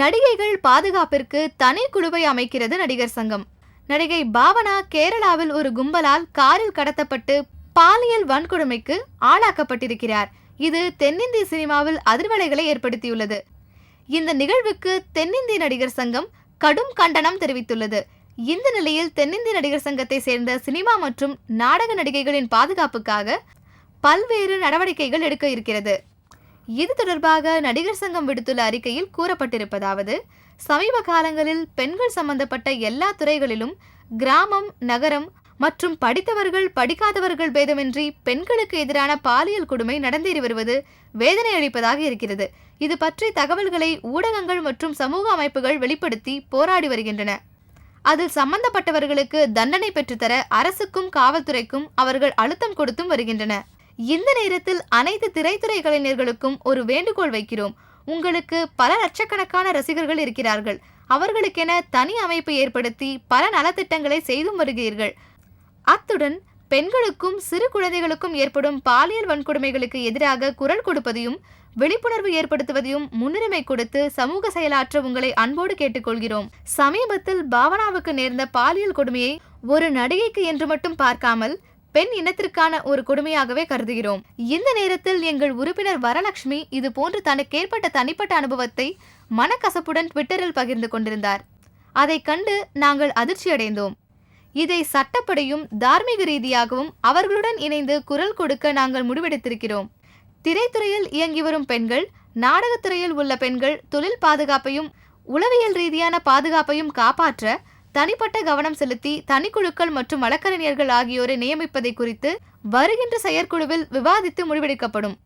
நடிகைகள் பாதுகாப்பிற்கு தனி குழுவை அமைக்கிறது நடிகர் சங்கம். நடிகை பாவனா கேரளாவில் ஒரு கும்பலால் காரில் கடத்தப்பட்டு பாலியல் வன்கொடுமைக்கு ஆளாக்கப்பட்டிருக்கிறார். இது தென்னிந்திய சினிமாவில் அதிர்வலைகளை ஏற்படுத்தியுள்ளது. இந்த நிகழ்வுக்கு தென்னிந்திய நடிகர் சங்கம் கடும் கண்டனம் தெரிவித்துள்ளது. இந்த நிலையில் தென்னிந்திய நடிகர் சங்கத்தை சேர்ந்த சினிமா மற்றும் நாடக நடிகைகளின் பாதுகாப்புக்காக பல்வேறு நடவடிக்கைகள் எடுக்க இருக்கிறது. இது தொடர்பாக நடிகர் சங்கம் விடுத்துள்ள அறிக்கையில் கூறப்பட்டிருப்பதாவது: சமீப காலங்களில் பெண்கள் சம்பந்தப்பட்ட எல்லா துறைகளிலும் கிராமம், நகரம் மற்றும் படித்தவர்கள் படிக்காதவர்கள் பேதமின்றி பெண்களுக்கு எதிரான பாலியல் கொடுமை நடந்தேறி வருவது வேதனை அளிப்பதாக இருக்கிறது. இது பற்றி தகவல்களை ஊடகங்கள் மற்றும் சமூக அமைப்புகள் வெளிப்படுத்தி போராடி வருகின்றன. அதில் சம்பந்தப்பட்டவர்களுக்கு தண்டனை பெற்றுத்தர அரசுக்கும் காவல்துறைக்கும் அவர்கள் அழுத்தம் கொடுத்தும் வருகின்றன. இந்த நேரத்தில் அனைத்து திரைத்துறை கலைஞர்களுக்கும் ஒரு வேண்டுகோள் வைக்கிறோம். உங்களுக்கு பல லட்சக்கணக்கான ரசிகர்கள் இருக்கிறார்கள். அவர்களுக்கென தனி அமைப்பு ஏற்படுத்தி பல நலத்திட்டங்களை செய்தும் வருகிறீர்கள். அத்துடன் பெண்களுக்கும் சிறு குழந்தைகளுக்கும் ஏற்படும் பாலியல் வன்கொடுமைகளுக்கு எதிராக குரல் கொடுப்பதையும் விழிப்புணர்வு ஏற்படுத்துவதையும் முன்னுரிமை கொடுத்து சமூக செயலாற்ற உங்களை அன்போடு கேட்டுக்கொள்கிறோம். சமீபத்தில் பாவனாவுக்கு நேர்ந்த பாலியல் கொடுமையை ஒரு நடிகைக்கு என்று மட்டும் பார்க்காமல் பெண் இனத்திற்கான ஒரு கொடுமையாகவே கருதுகிறோம். இந்த நேரத்தில் எங்கள் உறுப்பினர் வரலட்சுமி இது போன்று தனக்கு ஏற்பட்ட தனிப்பட்ட அனுபவத்தை மனக்கசப்புடன் ட்விட்டரில் பகிர்ந்து கொண்டிருந்தார். அதை கண்டு நாங்கள் அதிர்ச்சியடைந்தோம். இதை சட்டப்படியும் தார்மீக ரீதியாகவும் அவர்களுடன் இணைந்து குரல் கொடுக்க நாங்கள் முடிவெடுத்திருக்கிறோம். திரைத்துறையில் இயங்கி வரும் பெண்கள், நாடகத்துறையில் உள்ள பெண்கள் தொழில் பாதுகாப்பையும் உளவியல் ரீதியான பாதுகாப்பையும் காப்பாற்ற தனிப்பட்ட கவனம் செலுத்தி தனிக்குழுக்கள் மற்றும் வழக்கறிஞர்கள் ஆகியோரை நியமிப்பதை குறித்து வருகின்ற செயற்குழுவில் விவாதித்து முடிவெடுக்கப்படும்.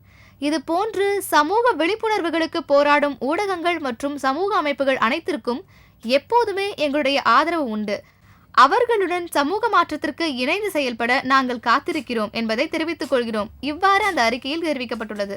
இது போன்று சமூக விழிப்புணர்வுகளுக்கு போராடும் ஊடகங்கள் மற்றும் சமூக அமைப்புகள் அனைத்திற்கும் எப்போதுமே எங்களுடைய ஆதரவு உண்டு. அவர்களுடன் சமூக மாற்றத்திற்கு இணைந்து செயல்பட நாங்கள் காத்திருக்கிறோம் என்பதை தெரிவித்துக் கொள்கிறோம். இவ்வாறு அந்த அறிக்கையில் தெரிவிக்கப்பட்டுள்ளது.